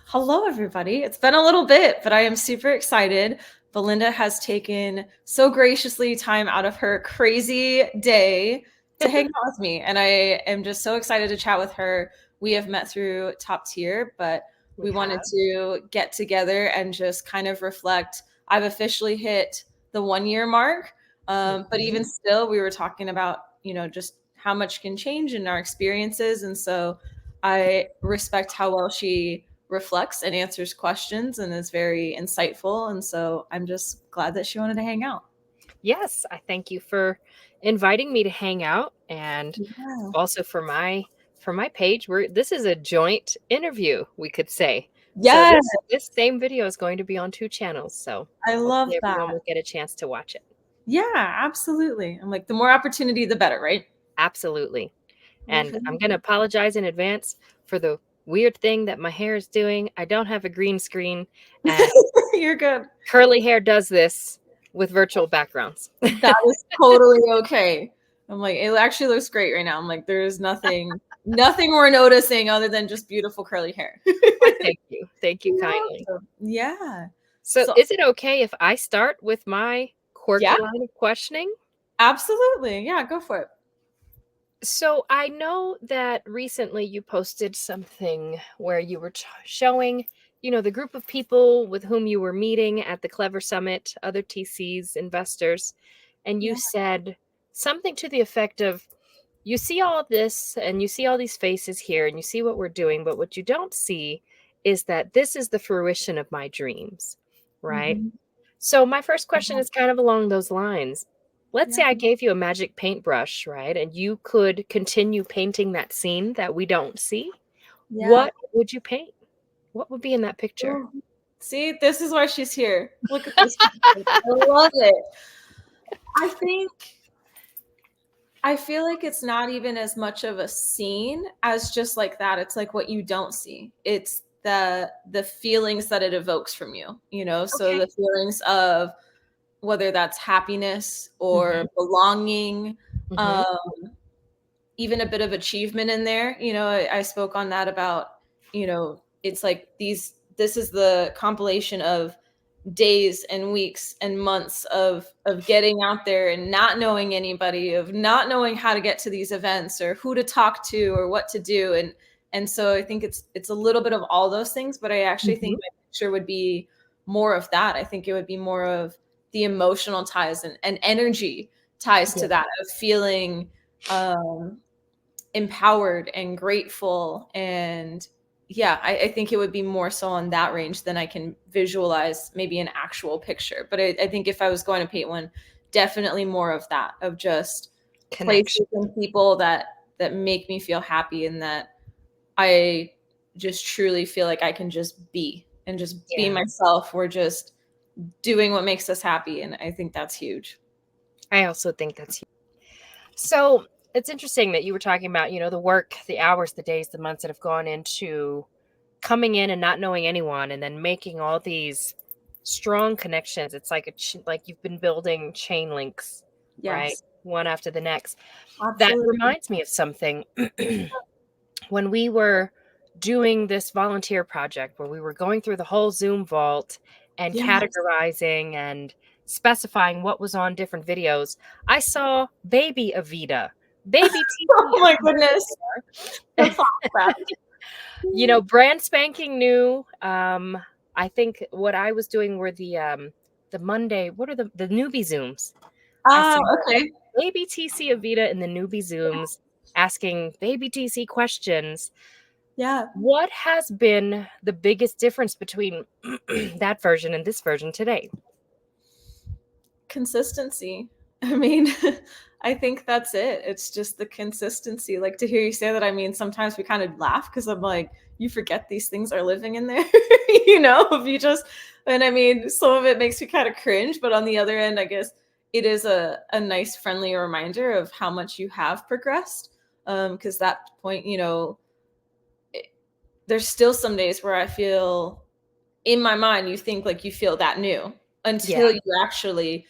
Hello, everybody. It's been a little bit, but I am super excited. Belinda has taken so graciously time out of her crazy day to hang out with me. And I am just so excited to chat with her. We have met through Top Tier, but we wanted to get together and just kind of reflect. I've officially hit the 1 year mark. But even still, we were talking about, just how much can change in our experiences. And so I respect how well she reflects and answers questions and is very insightful. And so I'm just glad that she wanted to hang out. Yes, I thank you for inviting me to hang out, and also for my page. This is a joint interview, we could say. Yes. So this same video is going to be on 2 channels. So I love hopefully that. everyone will get a chance to watch it. Yeah, absolutely. I'm like, the more opportunity, the better, right? Absolutely. And I'm going to apologize in advance for the weird thing that my hair is doing. I don't have a green screen, and You're good. curly hair does this with virtual backgrounds. That is totally okay. I'm like, it actually looks great right now. I'm like, there's nothing we're noticing other than just beautiful curly hair. Thank you. Thank you kindly. Yeah. So is it okay if I start with my quirky line of questioning? Absolutely. Yeah, go for it. So I know that recently you posted something where you were showing, the group of people with whom you were meeting at the Clever Summit, other TCs, investors, and you said something to the effect of, you see all this and you see all these faces here and you see what we're doing, but what you don't see is that this is the fruition of my dreams, right? Mm-hmm. So my first question is kind of along those lines. Let's say I gave you a magic paintbrush, right? And you could continue painting that scene that we don't see. Yeah. What would you paint? What would be in that picture? Ooh. See, this is why she's here. Look at this. I love it. I feel like it's not even as much of a scene as just like that. It's like what you don't see. It's the feelings that it evokes from you, So the feelings of whether that's happiness or belonging, even a bit of achievement in there. I spoke on that about, it's like this is the compilation of days and weeks and months of getting out there and not knowing anybody, of not knowing how to get to these events or who to talk to or what to do. And so I think it's a little bit of all those things, but I actually think my picture would be more of that. I think it would be more of the emotional ties and energy ties to that, of feeling empowered and grateful. And I think it would be more so on that range than I can visualize maybe an actual picture. But I think if I was going to paint one, definitely more of that, of just places and people that make me feel happy, and that I just truly feel like I can just be and just be myself. We're just doing what makes us happy. And I think that's huge. I also think that's huge. So it's interesting that you were talking about, the work, the hours, the days, the months that have gone into coming in and not knowing anyone, and then making all these strong connections. It's like like you've been building chain links, right? One after the next. Absolutely. That reminds me of something. When we were doing this volunteer project where we were going through the whole Zoom vault and categorizing and specifying what was on different videos, I saw baby Evita. Baby TV. Oh my goodness. Brand spanking new. I think what I was doing were the Monday, what are the newbie Zooms? Okay. Baby TC Evita in the newbie Zooms asking baby TC questions. Yeah. What has been the biggest difference between that version and this version today? Consistency. I mean, I think that's it. It's just the consistency. Like, to hear you say that, I mean, sometimes we kind of laugh because I'm like, you forget these things are living in there, if you just, and I mean, some of it makes me kind of cringe, but on the other end, I guess it is a nice, friendly reminder of how much you have progressed. Because that point, there's still some days where I feel, in my mind, you think like you feel that new until you actually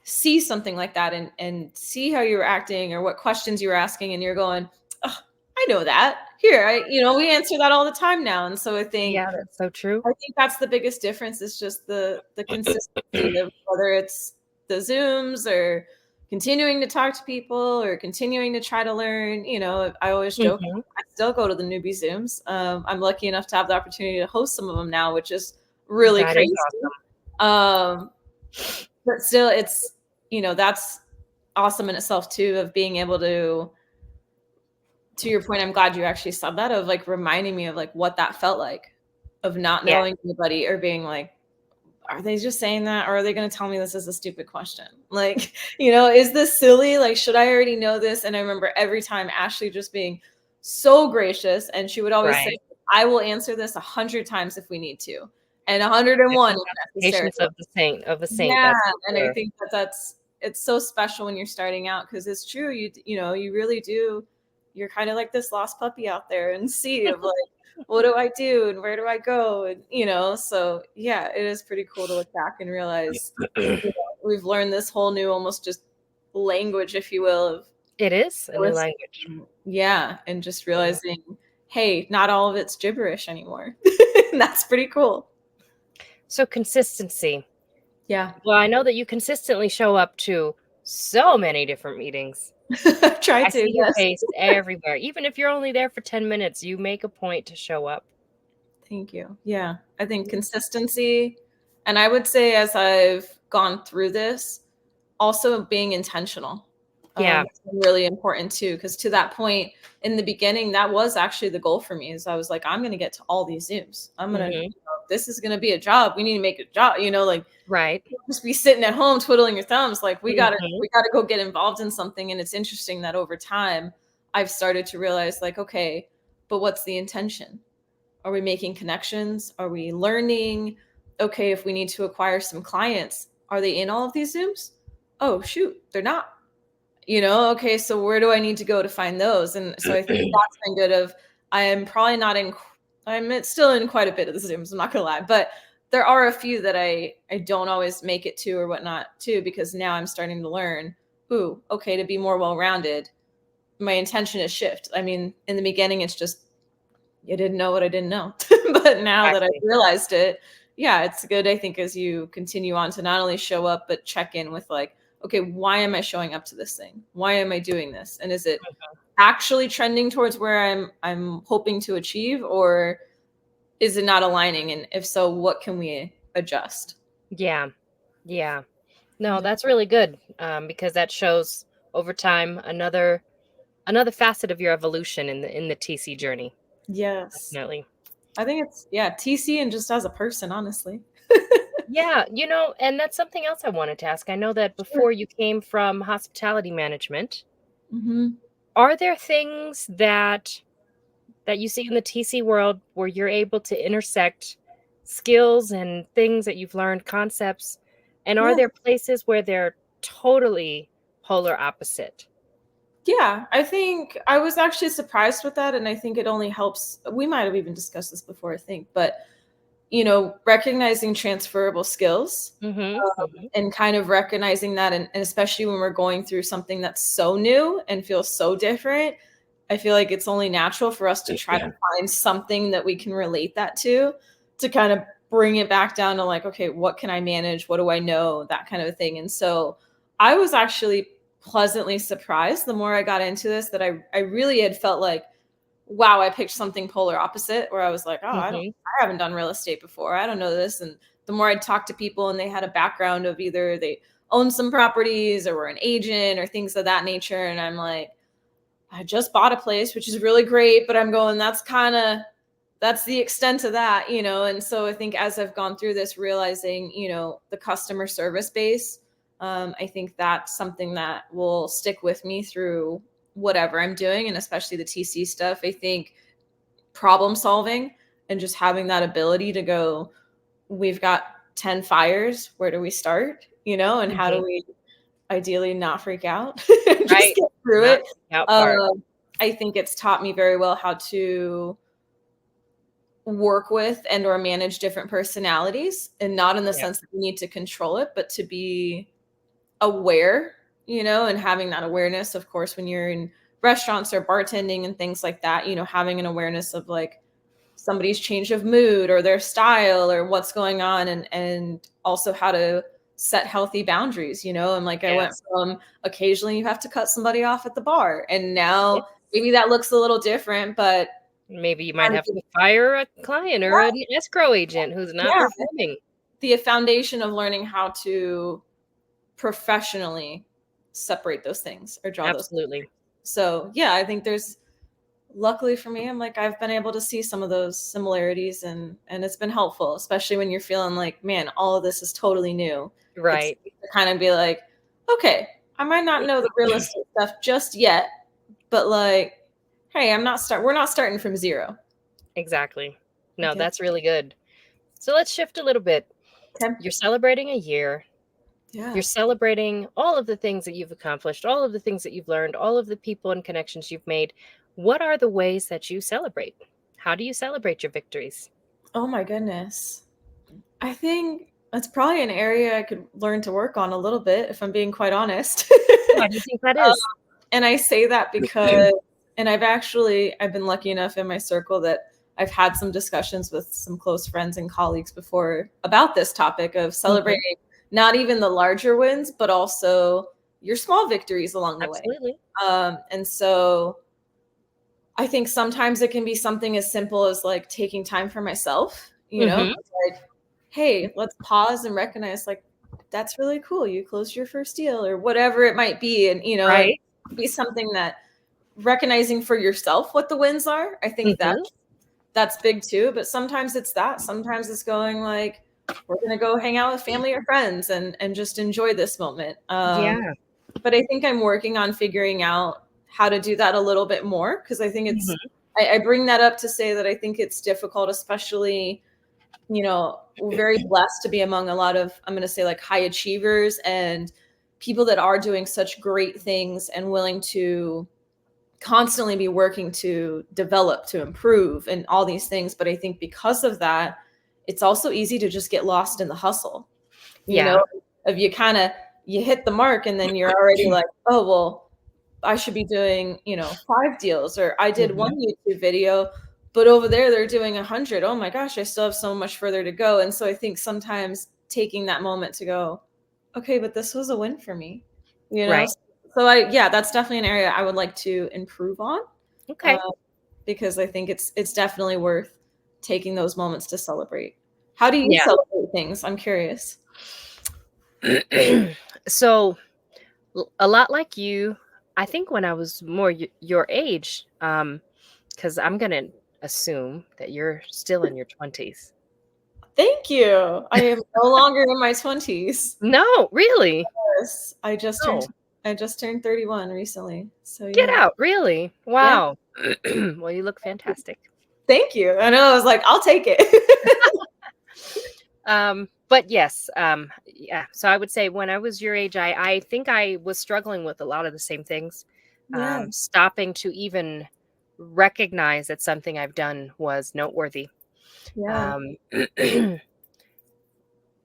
see something like that and see how you're acting or what questions you're asking, and you're going, oh, I know that. here, we answer that all the time now. And so Yeah, that's so true. I think that's the biggest difference, is just the consistency of whether it's the Zooms or continuing to talk to people or continuing to try to learn. I always joke, Hmm. I still go to the newbie Zooms. I'm lucky enough to have the opportunity to host some of them now, which is really That is crazy. Um, but still, it's, that's awesome in itself too, of being able to your point. I'm glad you actually said that, of like reminding me of like what that felt like, of not Yeah, knowing anybody or being like, are they just saying that, or are they going to tell me this is a stupid question? Like, is this silly? Like, should I already know this? And I remember every time Ashley just being so gracious, and she would always say, right. I will answer this 100 times if we need to, and 101 if necessary. Patience of the saint, Yeah, that's for and I sure. think it's so special when you're starting out, because it's true. You really do. You're kind of like this lost puppy out there and sea of like, what do I do and where do I go? And so yeah, it is pretty cool to look back and realize we've learned this whole new, almost just language, if you will, of It is a new language. yeah, and just Yeah. realizing, hey, not all of it's gibberish anymore. And that's pretty cool. So consistency. Yeah. Well, I know that you consistently show up to so many different meetings. Try I to, see your yes. face everywhere. Even if you're only there for 10 minutes, you make a point to show up. Thank you. Yeah. I think consistency, and I would say as I've gone through this, also being intentional, Yeah. has been really important too. Because to that point in the beginning, that was actually the goal for me. Is I was like, I'm going to get to all these Zooms. Hmm. This is going to be a job. We need to make a job. Like, Right. just be sitting at home twiddling your thumbs. Like, Hmm. we gotta go get involved in something. And it's interesting that over time, I've started to realize, like, okay, but what's the intention? Are we making connections? Are we learning? Okay, if we need to acquire some clients, are they in all of these Zooms? Oh, shoot, they're not. Okay, so where do I need to go to find those? And so I think that's been good. I am probably not in, I'm still in quite a bit of the Zooms, I'm not gonna lie, but there are a few that I don't always make it to or whatnot too, because now I'm starting to learn, ooh, okay, to be more well-rounded, my intention is shift. I mean, in the beginning, it's just, you didn't know what I didn't know. But now that I've Exactly. realized it, yeah, it's good, I think, as you continue on to not only show up, but check in with like, okay, why am I showing up to this thing? Why am I doing this? And is it actually trending towards where I'm hoping to achieve, or is it not aligning? And if so, what can we adjust? Yeah. Yeah. No, Yeah. that's really good, because that shows over time another facet of your evolution in the TC journey. Yes. Definitely. I think it's, yeah, TC and just as a person, honestly. Yeah, and that's something else I wanted to ask. I know that Sure. before you came from hospitality management, Hmm. are there things that you see in the TC world where you're able to intersect skills and things that you've learned, concepts, and are Yeah. there places where they're totally polar opposite? Yeah, I think I was actually surprised with that. And I think it only helps. We might have even discussed this before, I think, but recognizing transferable skills, Mhm. Mhm. and kind of recognizing that, and especially when we're going through something that's so new and feels so different, I feel like it's only natural for us to try to find something that we can relate that to kind of bring it back down to like, okay, what can I manage? What do I know? That kind of a thing. And so I was actually pleasantly surprised the more I got into this, that I really had felt like, wow, I picked something polar opposite, where I was like, oh, Mhm. I haven't done real estate before. I don't know this. And the more I'd talk to people and they had a background of either they own some properties or were an agent or things of that nature. And I'm like, I just bought a place, which is really great, but I'm going, that's the extent of that. And so I think as I've gone through this, realizing, the customer service base, I think that's something that will stick with me through whatever I'm doing, and especially the TC stuff. I think problem solving and just having that ability to go, we've got 10 fires, where do we start? And how do Mhm. we ideally not freak out and just Right. get through Not it? the out part. Um, I think it's taught me very well how to work with and or manage different personalities, and not in the Yeah. sense that we need to control it, but to be aware, and having that awareness, of course, when you're in restaurants or bartending and things like that, you know, having an awareness of like somebody's change of mood or their style or what's going on, and also how to set healthy boundaries, you know. And like I went Yes. from occasionally you have to cut somebody off at the bar, and Yeah. now maybe that looks a little different, but Maybe you might have to fire a client or an escrow agent who's not yeah, performing. the foundation of learning how to professionally separate those things or draw those. Absolutely. So yeah, I think there's, luckily for me, I'm like, I've been able to see some of those similarities, and it's been helpful, especially when you're feeling like, man, all of this is totally new. It's Right. to kind of be like, okay, I might not know the realistic stuff just yet, but like, hey, we're not starting from zero. Exactly. No, Okay. that's really good. So let's shift a little bit. Okay. You're celebrating a year. Yeah. You're celebrating all of the things that you've accomplished, all of the things that you've learned, all of the people and connections you've made. What are the ways that you celebrate? How do you celebrate your victories? Oh my goodness. I think that's probably an area I could learn to work on a little bit, if I'm being quite honest. Why do you think that is? And I say that because, and I've been lucky enough in my circle that I've had some discussions with some close friends and colleagues before about this topic of celebrating not even the larger wins, but also your small victories along the way. Absolutely. And so I think sometimes it can be something as simple as like taking time for myself, you know, like, hey, let's pause and recognize like, that's really cool. You closed your first deal or whatever it might be. And, you know, Right. it be something that recognizing for yourself what the wins are. I think that's big too. But sometimes it's that. Sometimes it's going like, we're going to go hang out with family or friends and just enjoy this moment. Yeah. But I think I'm working on figuring out how to do that a little bit more, because I think it's, I bring that up to say that I think it's difficult, especially, you know, we're very blessed to be among a lot of, I'm going to say like high achievers and people that are doing such great things and willing to constantly be working to develop, to improve and all these things. But I think because of that, it's also easy to just get lost in the hustle, you know, if you kind of, you hit the mark and then you're already like, oh, well, I should be doing, you know, 5 deals, or I did one YouTube video, but over there they're doing 100. Oh my gosh, I still have so much further to go. And so I think sometimes taking that moment to go, okay, but this was a win for me, you know? Right. So yeah, that's definitely an area I would like to improve on, Okay. because I think it's definitely worth taking those moments to celebrate. How do you Yeah. celebrate things? I'm curious. So a lot like you, I think when I was more your age, because I'm going to assume that you're still in your 20s. Thank you. I am no longer in my 20s. No, really? Yes, Oh, I just turned 31 recently. So get yeah. out. Really? Yeah. Wow. Well, you look fantastic. Thank you. I know, I was like, I'll take it. But yes, yeah. So I would say when I was your age, I think I was struggling with a lot of the same things. Yeah. Stopping to even recognize that something I've done was noteworthy. Yeah. Um,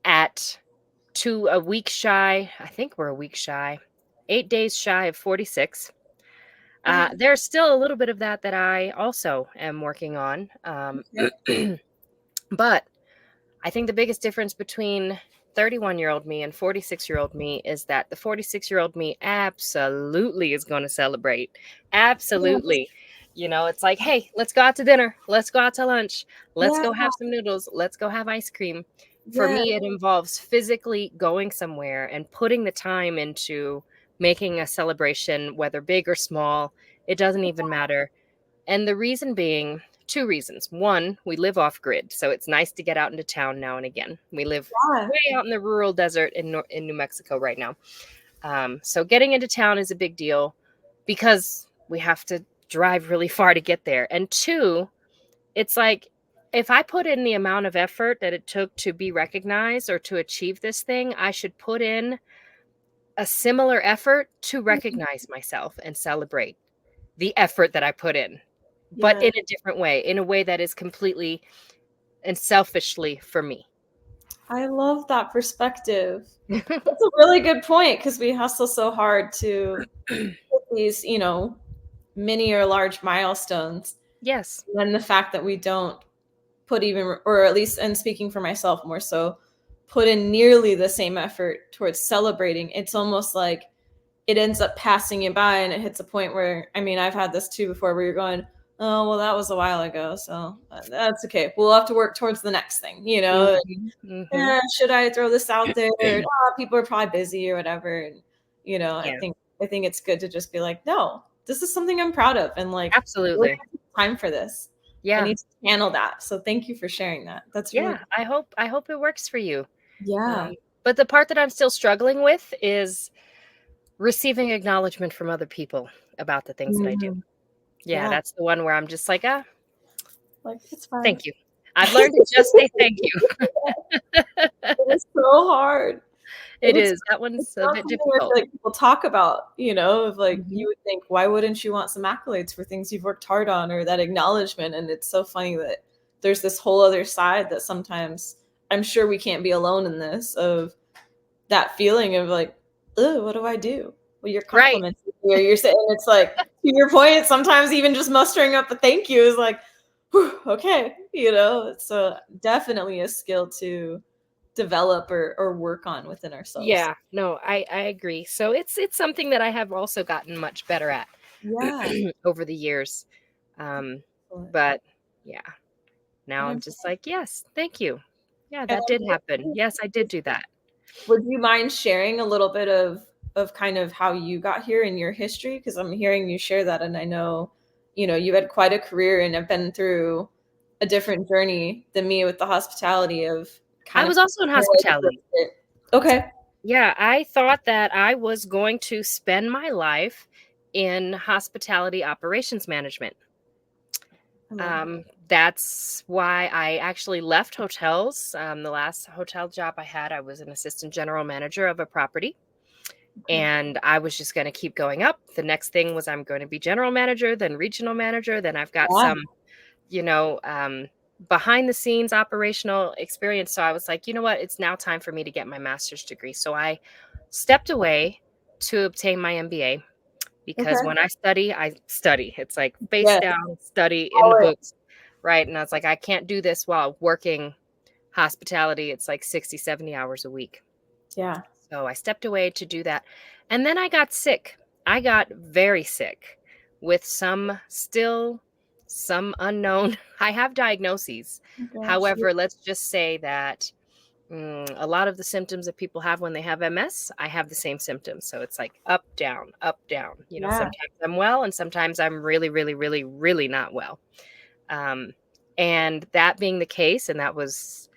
at a week shy, I think we're a week shy, 8 days shy of 46. There's still a little bit of that I also am working on. But I think the biggest difference between 31-year-old me and 46-year-old me is that the 46-year-old me absolutely is going to celebrate. Absolutely. You know, it's like, hey, let's go out to dinner. Let's go out to lunch. Let's Yeah. go have some noodles. Let's go have ice cream. For Yeah. me, it involves physically going somewhere and putting the time into making a celebration, whether big or small. It doesn't even matter. And the reason being, two reasons. One, we live off grid, so it's nice to get out into town now and again. We live Yeah. way out in the rural desert in New Mexico right now. So getting into town is a big deal because we have to drive really far to get there. And two, it's like if I put in the amount of effort that it took to be recognized or to achieve this thing, I should put in a similar effort to recognize myself and celebrate the effort that I put in, but Yeah. in a different way, in a way that is completely and selfishly for me. I love that perspective. That's a really good point, because we hustle so hard to hit these, you know, mini or large milestones. Yes. And the fact that we don't put even, or at least, and speaking for myself more so, put in nearly the same effort towards celebrating, it's almost like it ends up passing you by, and it hits a point where, I mean, I've had this too before, where you're going, oh, well, that was a while ago, so that's okay. We'll have to work towards the next thing, you know? Should I throw this out there? Oh, people are probably busy or whatever. And, you know, Yeah. I think it's good to just be like, no, this is something I'm proud of. And like, we're Absolutely. gonna take time for this. I Yeah. need to handle that. So thank you for sharing that. That's really, Yeah. I hope it works for you. yeah. But the part that I'm still struggling with is receiving acknowledgement from other people about the things that I do. Mhm. Yeah, Yeah. that's the one where I'm just like, Like, it's fine. thank you. I've learned to just say thank you. It is so hard. It And is. That it's one's a not bit something where I difficult. feel like people talk about, you know, of like, Mhm. you would think, why wouldn't you want some accolades for things you've worked hard on, or that acknowledgement? And it's so funny that there's this whole other side that sometimes, I'm sure we can't be alone in this, of that feeling of like, oh, what do I do? Well, you're Right. complimenting me, or you're saying, it's like, to your point, sometimes even just mustering up a thank you is like, whew, okay, you know, it's definitely a skill to develop or work on within ourselves. Yeah. No, I agree. So it's something that I have also gotten much better at Yeah. over the years. Um, Excellent. but yeah, now And I'm I'm just like, yes, thank you. Yeah, and that I'm did happen. really Yes, I did do that. Would you mind sharing a little bit of kind of how you got here in your history? Because I'm hearing you share that, and I know, you know, you had quite a career and have been through a different journey than me with the hospitality of I kind of was also in hospitality. Okay. Yeah, I thought that I was going to spend my life in hospitality operations management. I love that. That's why I actually left hotels. The last hotel job I had, I was an assistant general manager of a property, Okay. and I was just going to keep going up. The next thing was I'm going to be general manager, then regional manager. Then I've got Yeah. some, you know, behind the scenes operational experience. So I was like, you know what? It's now time for me to get my master's degree. So I stepped away to obtain my MBA because Okay. when I study. It's like face Yes. down, study in the Always. books, right? And I was like, I can't do this while working hospitality. It's like 60, 70 hours a week. Yeah. So I stepped away to do that. And then I got sick. I got very sick with some unknown. I have diagnoses. Oh gosh. However, let's just say that a lot of the symptoms that people have when they have MS, I have the same symptoms. So it's like up, down, up, down. You know, Yeah. sometimes I'm well and sometimes I'm really, really, really, really not well. Um, and that being the case, and that was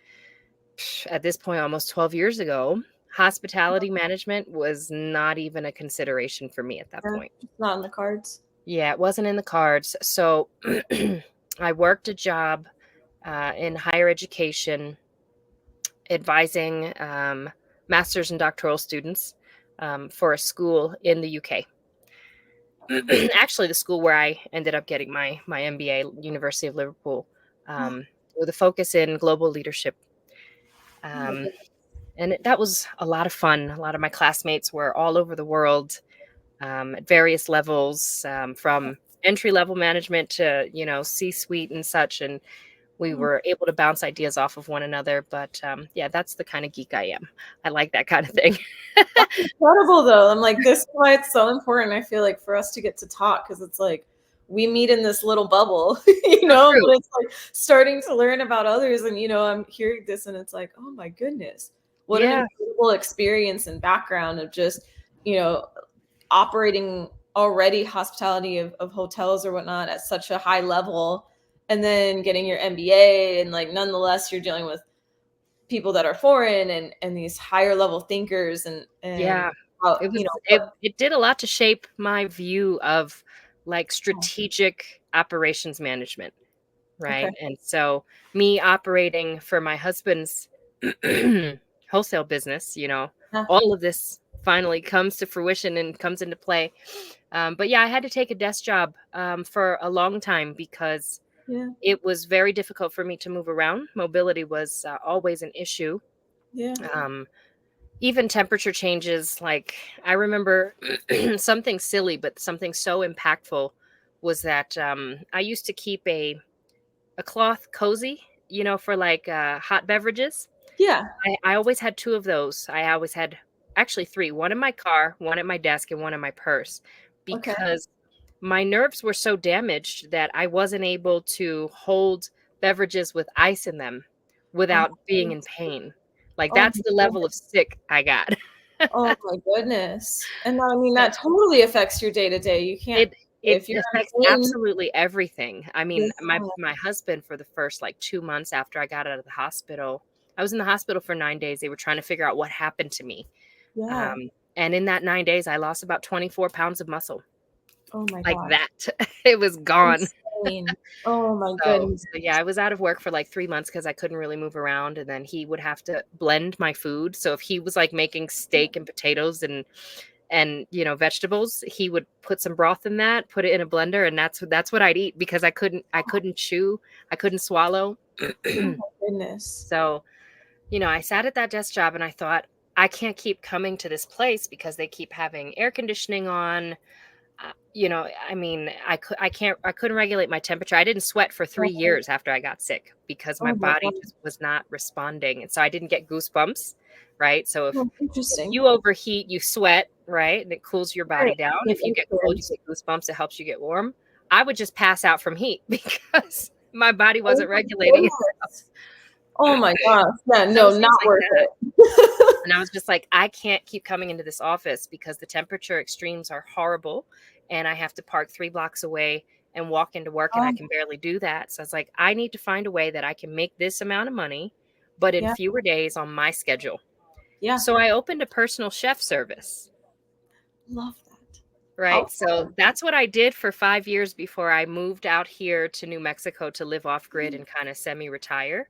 at this point almost 12 years ago, hospitality management was not even a consideration for me at that Yeah. point. It's not in the cards. Yeah, it wasn't in the cards. So I worked a job in higher education advising master's and doctoral students for a school in the UK. Actually, the school where I ended up getting my MBA, University of Liverpool, Oh with a focus in global leadership. my Um, goodness. and that was a lot of fun. A lot of my classmates were all over the world at various levels, from entry level management to C-suite and such. And we Oh, were able to bounce ideas off of one another. But yeah, that's the kind of geek I am. I like that kind of thing. that's incredible though. I'm like, this is why it's so important, I feel like, for us to get to talk, because it's like we meet in this little bubble, you So know, true. but it's like starting to learn about others. And, you know, I'm hearing this and it's like, oh my goodness, what an Yeah. incredible experience and background of just, you know, operating already hospitality of hotels or whatnot at such a high level, and then getting your MBA, and like nonetheless you're dealing with people that are foreign, and these higher level thinkers, and Yeah. how, It you was know, it did a lot to shape my view of like strategic operations management, okay. right? And so me operating for my husband's wholesale business, Yeah. all of this finally comes to fruition and comes into play. But yeah, I had to take a desk job for a long time because Yeah. it was very difficult for me to move around. Mobility was always an issue. Yeah. Um, Even temperature changes, like I remember something silly, but something so impactful was that I used to keep a cloth cozy, for like hot beverages. Yeah. I always had two of those. I always had actually three, one in my car, one at my desk, and one in my purse, Okay. because my nerves were so damaged that I wasn't able to hold beverages with ice in them Oh, without being in pain. Like, oh that's my the level of goodness. sick I got. Oh my goodness. And I mean, So that totally affects your day to day. You can't, it if you're affects in pain. absolutely everything. I mean, my Yeah. my husband, for the first, like, 2 months after I got out of the hospital, I was in the hospital for 9 days. They were trying to figure out what happened to me. Yeah. And in that 9 days, I lost about 24 pounds of muscle, Oh my like gosh. that. It was gone. Insane. Oh my So, goodness. yeah, I was out of work for like 3 months because I couldn't really move around, and then he would have to blend my food. So if he was like making steak and potatoes and vegetables, he would put some broth in that, put it in a blender, and that's what I'd eat because I couldn't chew, I couldn't swallow. Oh my goodness. So, I sat at that desk job and I thought, I can't keep coming to this place because they keep having air conditioning on. I mean, I couldn't regulate my temperature. I didn't sweat for 3 Oh years after I got sick because my oh my body God. just was not responding, and so I didn't get goosebumps, right? So Oh, if interesting. you overheat, you sweat, right? And it cools your body Right. down. It If you makes get cold, you sense. get goosebumps, it helps you get warm. I would just pass out from heat because my body Oh wasn't my regulating it. goodness. Oh my gosh. Yeah, So it no, was things not like worth that. it. And I was just like, I can't keep coming into this office because the temperature extremes are horrible. And I have to park 3 blocks away and walk into work, and I Oh, can barely do that. So I was like, I need to find a way that I can make this amount of money, but in yeah, fewer days on my schedule. yeah. So I opened a personal chef service, Love that. How right? So fun. that's what I did for 5 years before I moved out here to New Mexico to live off grid and kind of semi retire.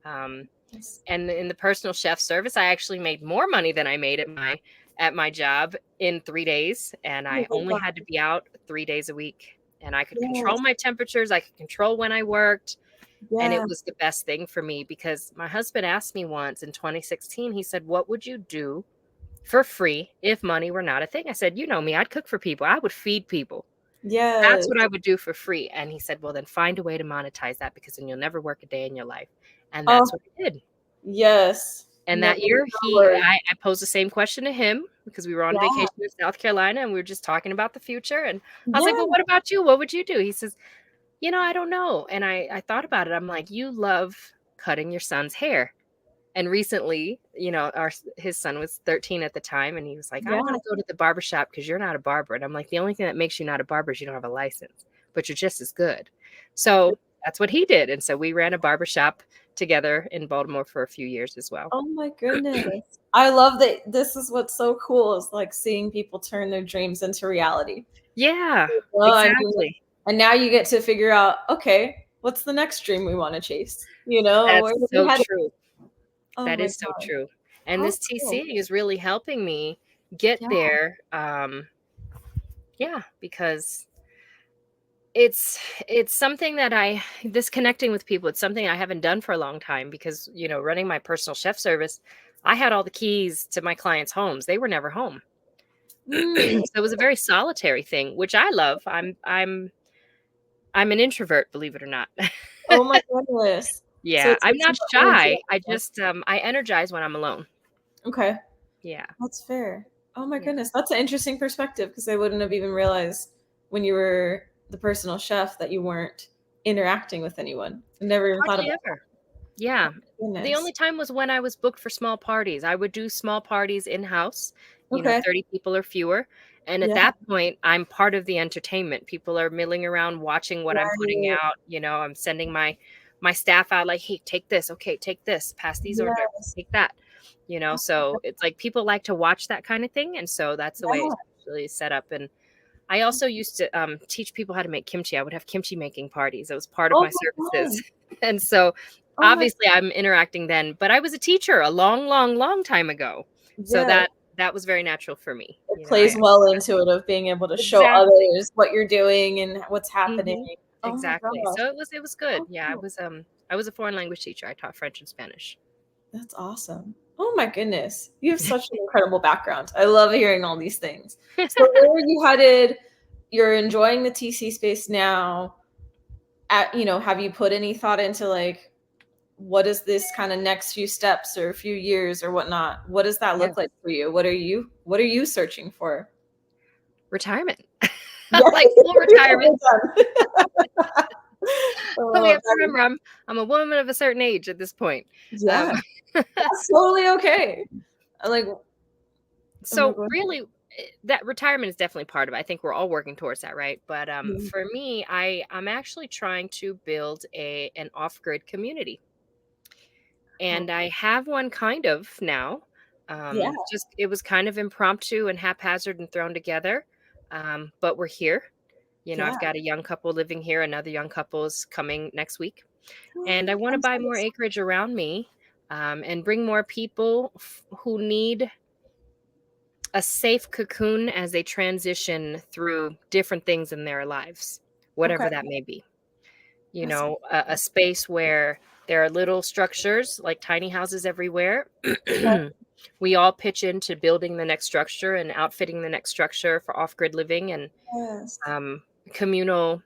Um, Yes. And in the personal chef service, I actually made more money than I made at my job in 3 days, and Oh I my only God. had to be out 3 days a week, and I could control Yes. my temperatures, I could control when I worked, and it Yeah. was the best thing for me because my husband asked me once in 2016, he said, "What would you do for free if money were not a thing?" I said, "You know me, I'd cook for people. I would feed people. That's Yes. what I would do for free." And he said, "Well, then find a way to monetize that because then you'll never work a day in your life." And Oh, that's what I did. yes. And Never that year, word. I posed the same question to him because we were on Yeah. vacation in South Carolina and we were just talking about the future. And I was like, "Well, Yeah. what about you? What would you do?" He says, "I don't know." And I thought about it. I'm like, "You love cutting your son's hair." And recently, his son was 13 at the time, and he was like, "I Yeah. want to go to the barber shop because you're not a barber." And I'm like, "The only thing that makes you not a barber is you don't have a license, but you're just as good." So that's what he did. And so we ran a barber shop together in Baltimore for a few years as well. Oh my goodness. I love that this is what's so cool is like seeing people turn their dreams into reality. Yeah, Well, I mean, exactly. and now you get to figure out, okay, what's the next dream we want to chase? Where That's are we so headed? true. Oh That my is so God. true. And How this cool. TC is really helping me get Yeah. there. Yeah, because it's something that this connecting with people, it's something I haven't done for a long time because, running my personal chef service, I had all the keys to my clients' homes. They were never home. Mm. So it was a very solitary thing, which I love. I'm an introvert, believe it or not. Oh my goodness. So Yeah, it I'm takes not more energy shy. out I of just I energize when I'm alone. you. Okay. Yeah. That's fair. Oh my Yeah. goodness. That's an interesting perspective because I wouldn't have even realized when you were the personal chef that you weren't interacting with anyone. I never even thought Hardly about ever. Yeah. The goodness. only time was when I was booked for small parties. I would do small parties in-house, Okay. 30 people or fewer. And at Yeah. that point, I'm part of the entertainment. People are milling around watching what I'm putting Right. out. I'm sending my staff out like, "Hey, take this. Okay, take this. Pass these orders. Yes. Take that." So it's like people like to watch that kind of thing. And so that's the way Yeah. it's usually set up. And I also used to teach people how to make kimchi. I would have kimchi making parties. It was part of Oh my my services. God. And so Oh my obviously I'm interacting then, but I was a teacher a long, long, long time ago. So yeah. that was very natural for me. It plays well into it of being able to show Exactly. others what you're doing and what's happening. hmm Oh my Exactly. gosh. So it was good. Oh, Yeah, cool. I was a foreign language teacher. I taught French and Spanish. That's awesome. Oh my goodness. You have such an incredible background. I love hearing all these things. So where are you headed you're enjoying the TC space now. Have you put any thought into like, what is this kind of next few steps or a few years or whatnot? What does that Yeah. look like for you? What are you searching for? Retirement. Yeah. Like full retirement. But we Oh, have to remember I'm a woman of a certain age at this point. yeah, that's totally okay. Like, oh no, So go really that retirement is definitely part of it. I think we're all working towards that, right? But ahead. for me, I'm actually trying to build an off-grid community. Oh, And I have one kind of now. yeah, Just it was kind of impromptu and haphazard and thrown together. But we're here. I've yeah. got a young couple living here, another young couple is coming next week. And I want to I'm so buy more excited. acreage around me, and bring more people who need a safe cocoon as they transition through different things in their lives, Okay. whatever that may be. That's A space where there are little structures like tiny houses everywhere. We all pitch into building the next structure and outfitting the next structure for off-grid living and yes. um, communal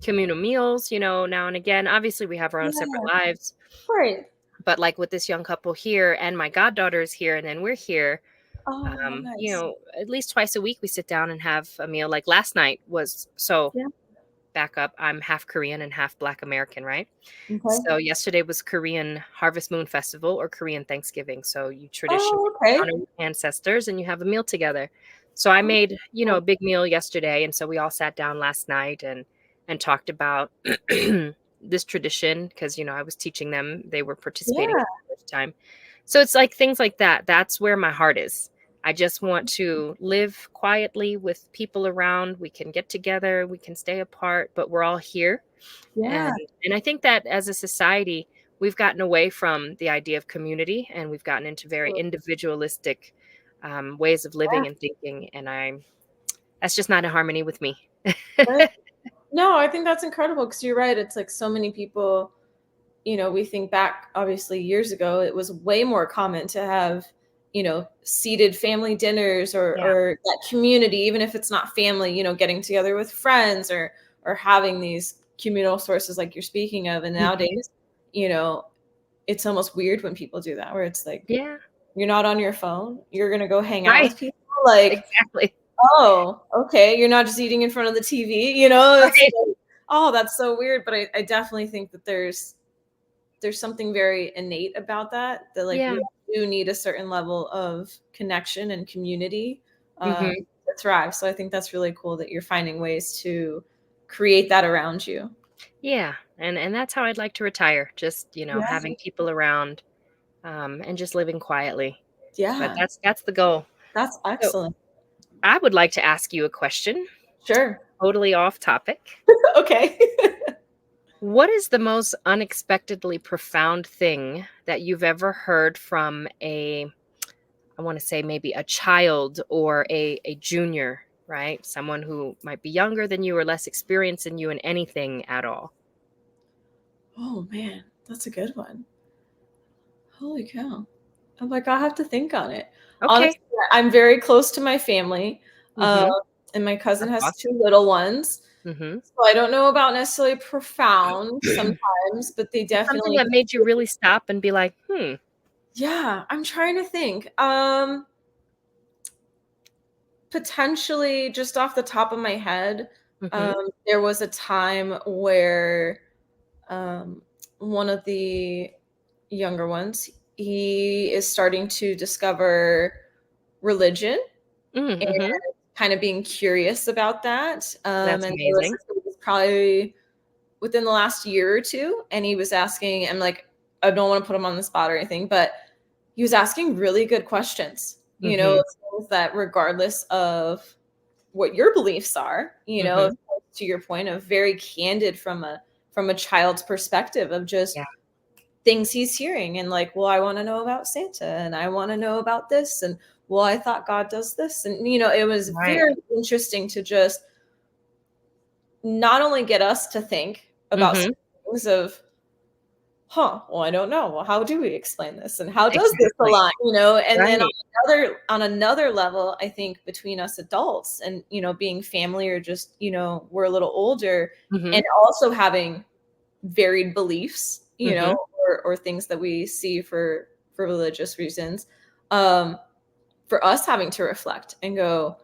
meals, now and again. Obviously, we have our own separate Yeah. lives, Right. but like with this young couple here, and my goddaughter is here, and then we're here. Oh, nice. At least twice a week we sit down and have a meal. Like last night was so. Yeah. Back up. I'm half Korean and half Black American, right? Okay. So yesterday was Korean Harvest Moon Festival or Korean Thanksgiving. So you traditionally Oh, okay. honor your ancestors and you have a meal together. So I Oh, made, cool. a big meal yesterday, and so we all sat down last night and talked about this tradition because I was teaching them. They were participating Yeah. for the first time. So it's like things like that. That's where my heart is. I just want to live quietly with people around. We can get together, we can stay apart, but we're all here. Yeah. And I think that as a society, we've gotten away from the idea of community and we've gotten into very Cool. individualistic ways of Yeah. living and thinking. And that's just not in harmony with me. Right. No, I think that's incredible because you're right. It's like so many people, we think back obviously years ago, it was way more common to have, seated family dinners Yeah. or that community, even if it's not family, getting together with friends or having these communal sources like you're speaking of. And Mhm. nowadays, you know, it's almost weird when people do that, where it's like Yeah. you're not on your phone, you're gonna go hang out Right. with people. Like, Exactly. oh, okay, you're not just eating in front of the TV, it's Right. like, oh, that's so weird. But I definitely think that there's something very innate about that like Yeah. we do need a certain level of connection and community Hmm. to thrive. So I think that's really cool that you're finding ways to create that around you. Yeah. And that's how I'd like to retire. Just, Yeah. having people around, and just living quietly. But Yeah. that's the goal. That's So excellent. I would like to ask you a question, Sure. totally off topic. Okay. What is the most unexpectedly profound thing that you've ever heard from I want to say maybe a child or a junior, right? Someone who might be younger than you or less experienced than you in anything at all. Oh man, that's a good one. Holy cow. I'm like, I'll have to think on it. Okay. Honestly, I'm very close to my family. Uh, Mm-hmm. and my cousin That's has awesome. 2 little ones. Mm-hmm. So I don't know about necessarily profound sometimes, but they Something definitely. that made you really stop and be like, hmm. Yeah, I'm trying to think. Potentially just off the top of my head, Mm-hmm. there was a time where um, one of the younger ones, he is starting to discover religion and Mm-hmm. kind of being curious about that. That's And amazing. it was probably within the last year or two, and he was asking, and like, I don't want to put him on the spot or anything, but he was asking really good questions, Mm-hmm. things that regardless of what your beliefs are, Mm-hmm. to your point of very candid from a child's perspective of just Yeah. things he's hearing and like, well, I want to know about Santa and I want to know about this and well, I thought God does this. And it was Right. very interesting to just not only get us to think about Mm-hmm. certain things of, well, I don't know. Well, how do we explain this? And how does this Exactly. align? And then on Right. another level, I think between us adults and, being family or just, we're a little older Mhm. and also having varied beliefs, Mhm. or things that we see for religious reasons. Um, for us having to reflect and go,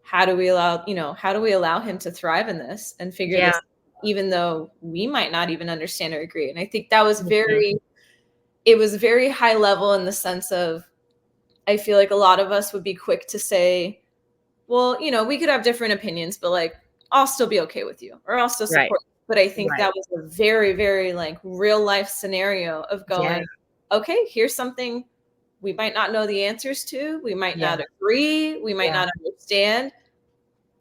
how do we allow him to thrive in this and figure Yeah. this, even though we might not even understand or agree. And I think that was Mhm. it was very high level in the sense of, I feel like a lot of us would be quick to say, well, we could have different opinions, but like, I'll still be okay with you or I'll still Right. support you. But I think Right. that was a very, very like real life scenario of Yeah. going, okay, here's something we might not know the answers to. We might Yeah. not agree. We might Yeah. not understand.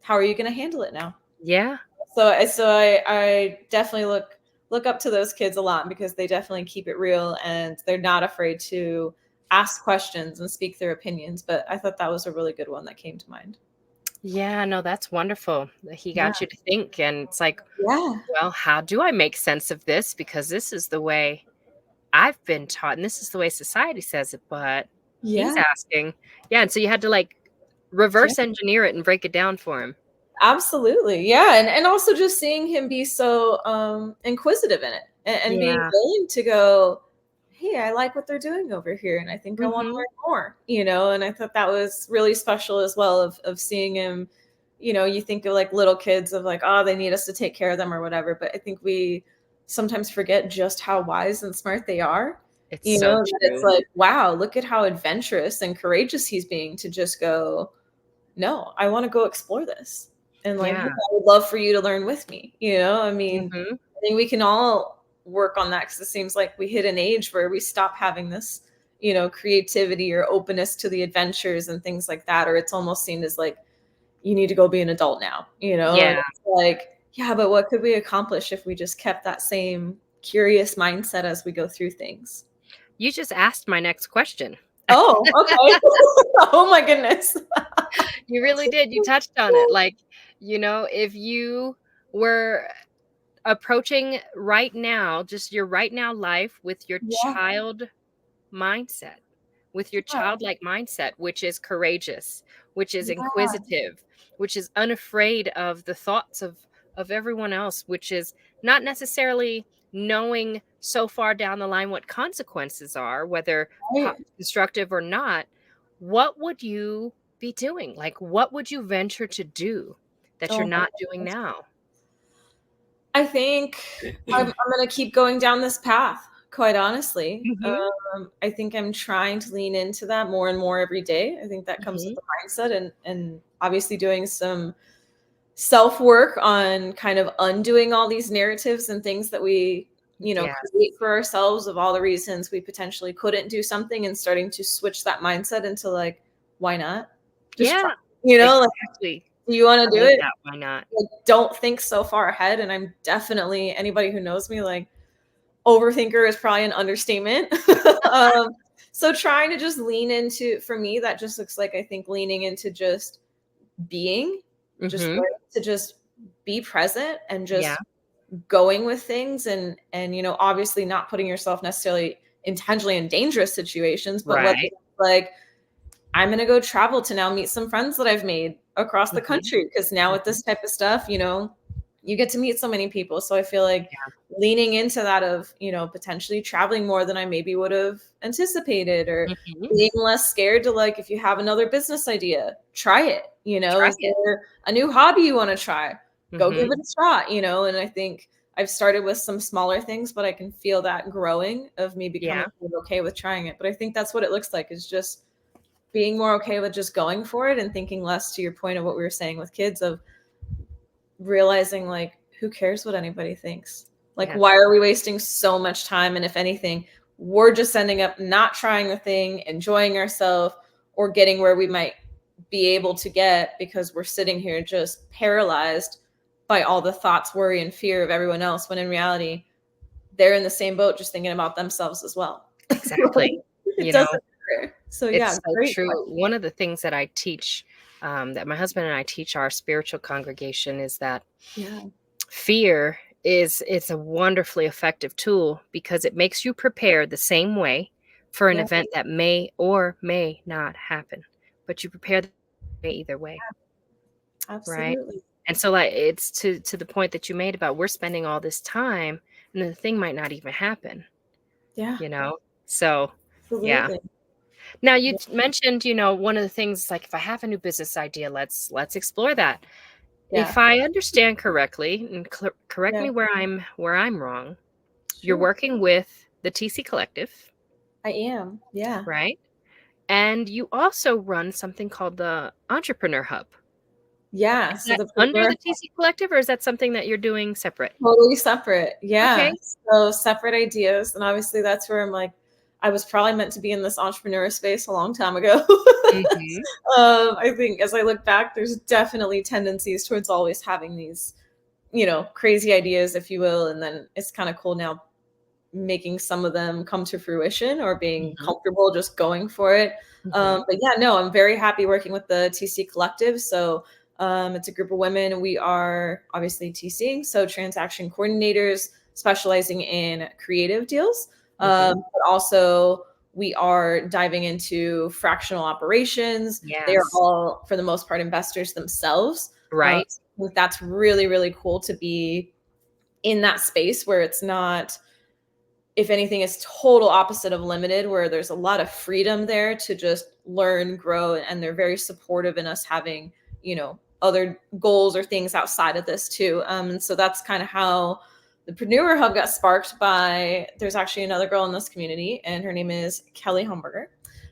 How are you going to handle it now? Yeah. So I definitely look up to those kids a lot because they definitely keep it real and they're not afraid to ask questions and speak their opinions. But I thought that was a really good one that came to mind. Yeah, no, that's wonderful. He Yeah. got you to think, and it's like, Yeah. well, how do I make sense of this? Because this is the way I've been taught, and this is the way society says it, but he's Yeah. asking. Yeah, and so you had to, like, Yeah. reverse engineer it and break it down for him. Absolutely. Yeah. And also just seeing him be so inquisitive in it and being Yeah. willing to go, hey, I like what they're doing over here. And I think I want to Mhm. learn more, and I thought that was really special as well of seeing him, you think of like little kids of like, oh, they need us to take care of them or whatever. But I think we sometimes forget just how wise and smart they are. It's so That it's true. like, wow, look at how adventurous and courageous he's being to just go, no, I want to go explore this. And like, hey, Yeah. I would love for you to learn with me. I mean, Mhm. I think we can all work on that because it seems like we hit an age where we stop having this, creativity or openness to the adventures and things like that. Or it's almost seen as like, you need to go be an adult now, and Yeah. it's like, yeah, but what could we accomplish if we just kept that same curious mindset as we go through things? You just asked my next question. Oh, okay. Oh my goodness. You really did, you touched on it, like, if you were approaching right now, just your right now life with your Yeah. mindset, with your Yeah. childlike mindset, which is courageous, which is Yeah. inquisitive, which is unafraid of the thoughts of everyone else, which is not necessarily knowing so far down the line what consequences are, whether Right. destructive or not. What would you be doing? Like, what would you venture to do that you're Oh my not doing goodness. now? I think I'm gonna keep going down this path, quite honestly. Mhm. I think I'm trying to lean into that more and more every day. I think that comes with Mhm. the mindset and obviously doing some self-work on kind of undoing all these narratives and things that we, Yes. create for ourselves of all the reasons we potentially couldn't do something and starting to switch that mindset into like, why not? Just try, Yeah, like, exactly. do you want I to do love it? that, why not? Like, don't think so far ahead. And I'm definitely, anybody who knows me, like, overthinker is probably an understatement. um, so trying to just lean into, for me, that just looks like, I think, leaning into just being, just Mhm. learning to just be present and Yeah. just going with things and obviously not putting yourself necessarily intentionally in dangerous situations, but whether Right. it's like, I'm gonna go travel to now meet some friends that I've made across the Mhm. country because now with Mhm. this type of stuff, you get to meet so many people. So I feel like Yeah. leaning into that of, potentially traveling more than I maybe would have anticipated or Mhm. being less scared to like, if you have another business idea, try it. Try Is it. there a new hobby you want to try? Go Mhm. give it a shot. And I think I've started with some smaller things, but I can feel that growing of me becoming Yeah. more okay with trying it. But I think that's what it looks like is just being more okay with just going for it and thinking less to your point of what we were saying with kids of realizing like who cares what anybody thinks, like Yeah. why are we wasting so much time, and if anything we're just ending up not trying the thing, enjoying ourselves, or getting where we might be able to get because we're sitting here just paralyzed by all the thoughts, worry, and fear of everyone else when in reality they're in the same boat just thinking about themselves as well. Exactly. It You doesn't know, matter. So yeah, it's so great true. question. One of the things that I teach, that my husband and I teach our spiritual congregation is that Yeah. fear is it's a wonderfully effective tool because it makes you prepare the same way for an Yeah. event that may or may not happen. but you prepare the either way, right? Absolutely. And so, like, it's to the point that you made about we're spending all this time, and then the thing might not even happen, Yeah, you know? So, yeah. absolutely. Now you Yeah. mentioned, one of the things like if I have a new business idea, let's explore that. Yeah. If I understand correctly, and correct Yeah. me where I'm wrong, you're Sure. working with the TC Collective, I am. Yeah. right? And you also run something called the Entrepreneur Hub. Yeah. Is So that the under Prattis the TC Collective, or is that something that you're doing separate? totally separate. Yeah. Okay. So separate ideas. And obviously that's where I'm like, I was probably meant to be in this entrepreneur space a long time ago. Mhm. I think as I look back, there's definitely tendencies towards always having these, crazy ideas, if you will. And then it's kind of cool now making some of them come to fruition or being Mhm. comfortable just going for it. Mhm. But yeah, no, I'm very happy working with the TC Collective. So it's a group of women. We are obviously TCing, so transaction coordinators specializing in creative deals. Mhm. But also, we are diving into fractional operations. They are Yes. all, for the most part, investors themselves. Right. I think that's really, really cool to be in that space where it's not, if anything, is total opposite of limited, where there's a lot of freedom there to just learn, grow, and they're very supportive in us having, other goals or things outside of this too. And so that's kind of how the Preneur Hub got sparked by, there's actually another girl in this community, and her name is Kelly Humberger.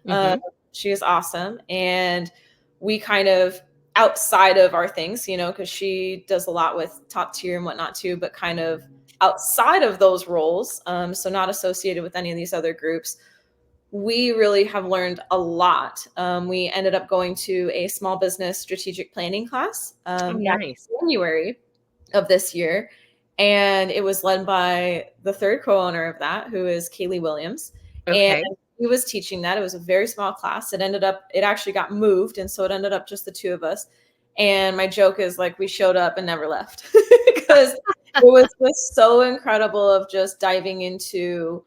Uh, Mhm. she is awesome. And we kind of, outside of our things, because she does a lot with top tier and whatnot too, but kind of outside of those roles, so not associated with any of these other groups, we really have learned a lot. We ended up going to a small business strategic planning class Oh, back nice. in January of this year. And it was led by the third co-owner of that, who is Kaylee Williams. And Okay. he was teaching that. It was a very small class. It actually got moved. And so it ended up just the two of us. And my joke is like, we showed up and never left because it was just so incredible of just diving into,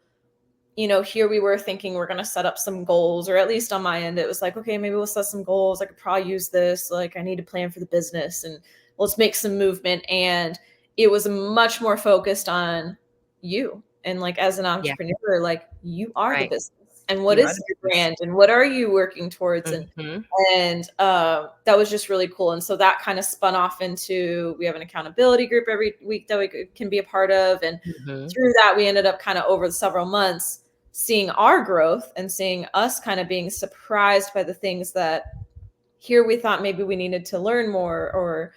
here we were thinking we're going to set up some goals, or at least on my end, it was like, okay, maybe we'll set some goals. I could probably use this. Like, I need to plan for the business and let's make some movement. And it was much more focused on you. And like, as an Yeah. entrepreneur, like, you are the Right. business. And what You are is the your business. brand and what are you working towards? Mhm. And that was just really cool. And so that kind of spun off into, we have an accountability group every week that we can be a part of. And Mhm. through that, we ended up kind of over several months seeing our growth and seeing us kind of being surprised by the things that here we thought maybe we needed to learn more, or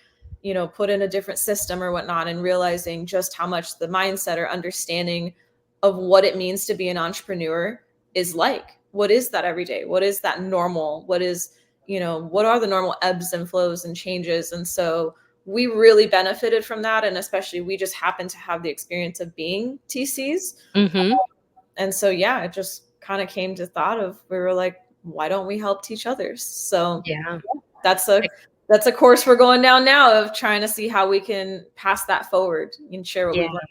put in a different system or whatnot, and realizing just how much the mindset or understanding of what it means to be an entrepreneur is like. What is that every day? What is that normal? What are the normal ebbs and flows and changes? And so we really benefited from that. And especially, we just happened to have the experience of being TCs. Mhm. And so, yeah, it just kind of came to thought of, we were like, why don't we help teach others? So Yeah. that's a course we're going down now, of trying to see how we can pass that forward and share what Yeah. we've learned.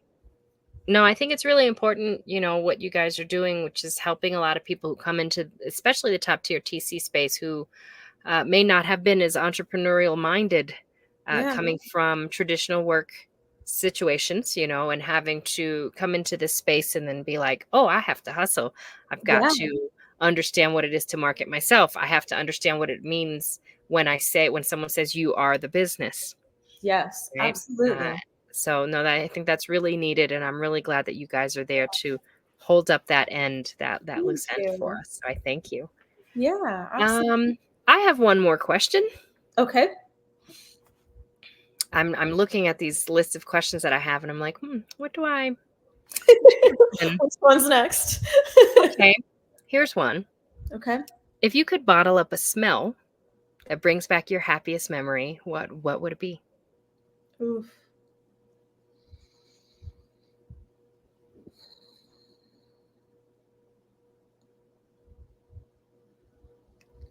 No, I think it's really important, what you guys are doing, which is helping a lot of people who come into, especially the top tier TC space, who may not have been as entrepreneurial minded, Yeah. coming from traditional work situations, and having to come into this space and then be like, oh, I have to hustle. I've got Yeah. to understand what it is to market myself. I have to understand what it means when someone says you are the business, Yes, right? absolutely. So no, I think that's really needed, and I'm really glad that you guys are there to hold up that end, that Thank loose end for you. us. So I thank you. Yeah, absolutely. Um, I have one more question. Okay. I'm looking at these lists of questions that I have, and I'm like, what do I? And Which one's next? okay, here's one. Okay. If you could bottle up a smell that brings back your happiest memory, what would it be? Oof.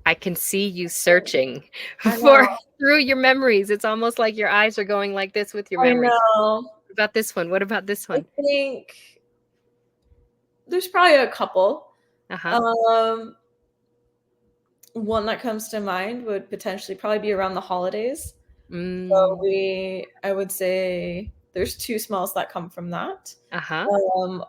I can see you searching I for know. through your memories. It's almost like your eyes are going like this with your I memories. know. What about this one? What about this I one? think there's probably a couple. Uh-huh. Um, One that comes to mind would potentially probably be around the holidays. So Mm. I would say there's two smells that come from that. Uh-huh.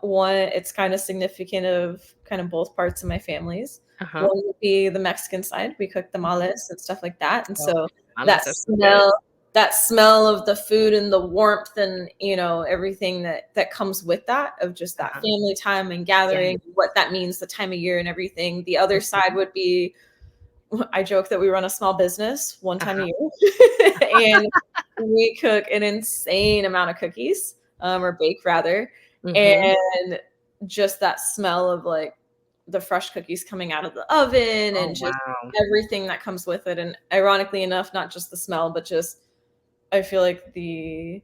One, it's kind of significant of kind of both parts of my families. Uh-huh. One would be the Mexican side. We cook tamales and stuff like that. And Oh, so that tamales are so good. smell, that smell of the food and the warmth and, everything that comes with that, of just that Uh-huh. family time and Yeah. gathering, what that means, the time of year and everything. The other side would be, I joke that we run a small business one time a Uh-huh. year, and we cook an insane amount of cookies, or bake rather, Mm-hmm. and just that smell of like the fresh cookies coming out of the oven Oh, and just wow. everything that comes with it. And ironically enough, not just the smell, but just I feel like the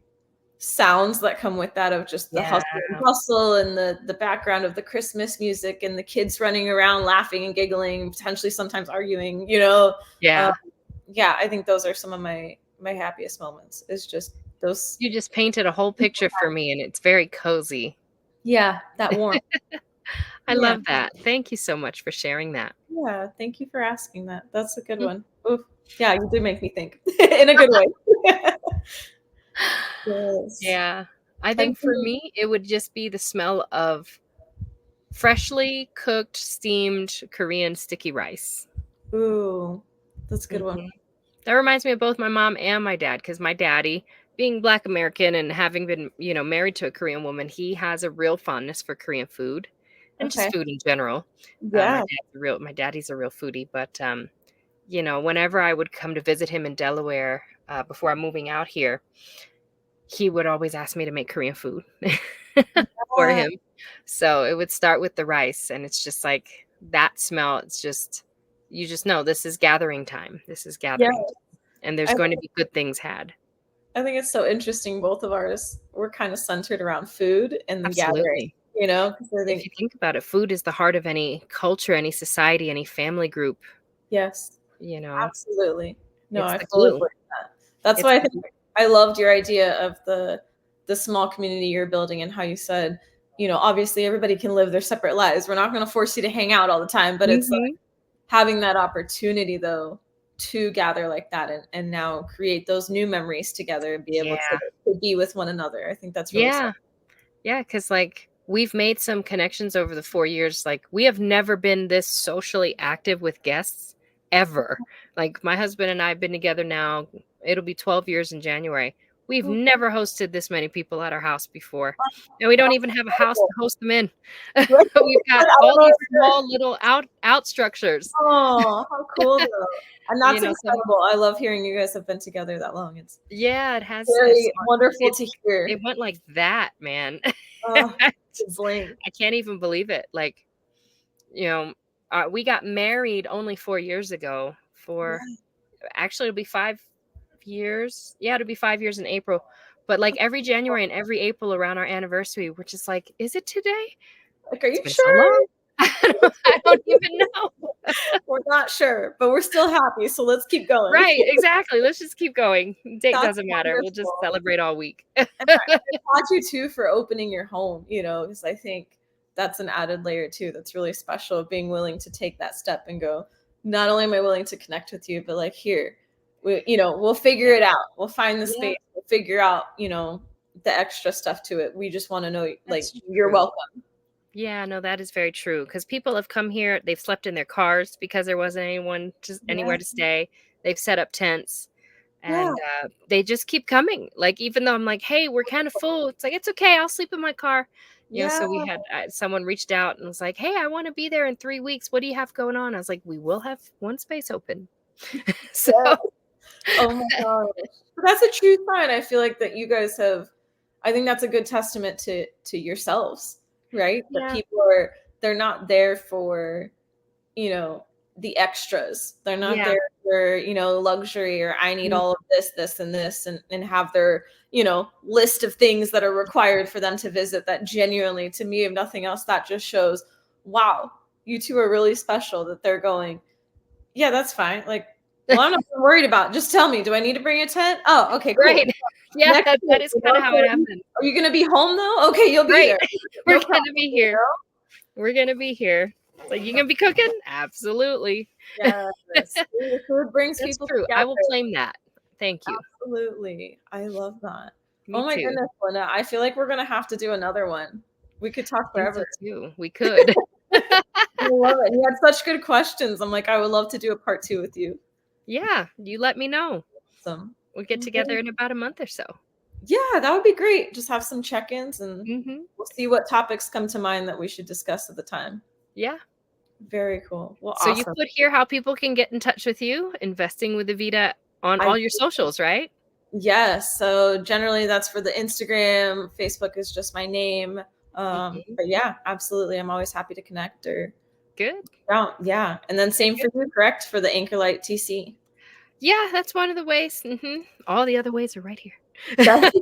sounds that come with that, of just the Yeah. hustle and bustle and the background of the Christmas music and the kids running around laughing and giggling, potentially sometimes arguing, Um, Yeah. yeah, I think those are some of my happiest moments. Is just those. You just painted a whole picture for me, and it's very cozy. Yeah, that warmth. I Yeah, love that. Thank you so much for sharing that. yeah. Thank you for asking that. That's a good one. Oof. Yeah, you did make me think in a good way. Yes. Yeah. I Have think for you- me, it would just be the smell of freshly cooked, steamed Korean sticky rice. Ooh, that's a good one. Mhm. That reminds me of both my mom and my dad, because my daddy, being Black American and having been, married to a Korean woman, he has a real fondness for Korean food and just Okay. food in general. Yeah. My daddy's a real foodie, but whenever I would come to visit him in Delaware before moving out here, he would always ask me to make Korean food for Yeah. him. So it would start with the rice, and it's just like that smell. It's just, you just know this is gathering time. This is Yeah. gathering time, and there's I going to be good things had. I think it's so interesting. Both of ours were kind of centered around food and the gathering, Absolutely. 'cause I If you think, think about it, food is the heart of any culture, any society, any family group. yes, You know, absolutely. No, it's I the fully glue. believe that. That's It's why I the think glue. I loved your idea of the small community you're building, and how you said, obviously everybody can live their separate lives. We're not going to force you to hang out all the time, but it's like Mhm. having that opportunity though to gather like that, and now create those new memories together and be able Yeah. to be with one another. I think that's really Yeah. special. Yeah, because like we've made some connections over the 4 years. Like we have never been this socially active with guests ever. Like my husband and I have been together now, it'll be 12 years in January. We've never hosted this many people at our house before. And we don't even have a house to host them in. Right? We've got I don't all know. these small little out structures. Oh, how cool though. And that's Some incredible. I love hearing you guys have been together that long. It's yeah, it has very wonderful it to hear. it went like that, man. Oh, blink. I can't even believe it. Like, you know, we got married only 4 years ago. Yeah. Actually, it'll be 5 years. Yeah, it'll be 5 years in April. But like every January and every April around our anniversary, we're just like, is it today? Like, are It's you been so sure? long. I don't even know. We're not sure, but we're still happy. So let's keep going. Right, exactly. Let's just keep going. Date That's doesn't matter. We'll just wonderful. celebrate all week. And I applaud you too for opening your home, because I think that's an added layer too that's really special, of being willing to take that step and go, not only am I willing to connect with you, but like, here, we'll figure Yeah. it out. We'll find the Yeah, space. We'll figure out, the extra stuff to it. We just want to know, like, that's you're true. welcome. Yeah, no, that is very true. Because people have come here, they've slept in their cars because there wasn't Yeah. anywhere to stay. They've set up tents, Yeah. and they just keep coming. Like even though I'm like, hey, we're kind of full. It's like it's okay. I'll sleep in my car. Yeah. So we had someone reached out and was like, hey, I want to be there in 3 weeks. What do you have going on? I was like, we will have one space open. So Yeah. Oh my gosh. But that's a true sign. I feel like that you guys have, I think that's a good testament to yourselves, right? That yeah, people they're not there for, you know, the extras. They're not yeah, there for, luxury, or I need mm, all of this, and this, and have their, list of things that are required for them to visit. That genuinely, to me, if nothing else, that just shows, wow, you two are really special, that they're going, yeah, that's fine. Like, well, I'm not worried about it. Just tell me, do I need to bring a tent? Oh, okay, cool. right. Yeah, Next that week, is kind of how it happened. are you going to be home though? Okay, you'll be Right. there. We're No gonna problem. be here. We're gonna be here. So you gonna be cooking? Absolutely. Yes. See, food brings That's people true. I will together. claim that. Thank you. Absolutely. I love that. Me Oh my too. goodness, Linda. I feel like we're gonna have to do another one. We could talk I think so forever. too. We could. I love it. You had such good questions. I'm like, I would love to do a part 2 with you. Yeah, you let me know. Awesome. We'll get together in about a month or so. Yeah, that would be great. Just have some check-ins and Mm-hmm. we'll see what topics come to mind that we should discuss at the time. Yeah. Very cool. Well, So you awesome. put here how people can get in touch with you, investing with Evita on I all your socials, right? Yes. So generally that's for the Instagram. Facebook is just my name. Mhm. But yeah, absolutely. I'm always happy to connect or Good. yeah. And then same for Good. you, correct? For the Anchorlight TC. Yeah, that's one of the ways. All the other ways are right here. That's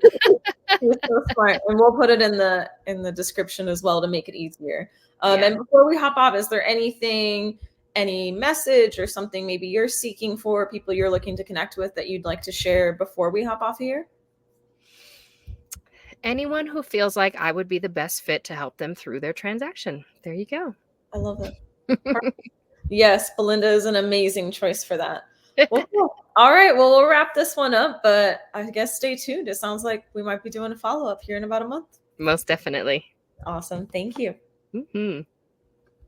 you're so smart. And we'll put it in the description as well to make it easier. Yeah. And before we hop off, is there anything, any message or something maybe you're seeking for people you're looking to connect with that you'd like to share before we hop off here? Anyone who feels like I would be the best fit to help them through their transaction. There you go. I love it. Yes, Belinda is an amazing choice for that. Well, cool. All right. Well, we'll wrap this one up, but I guess stay tuned. It sounds like we might be doing a follow up here in about a month. Most definitely. Awesome. Thank you. Mhm.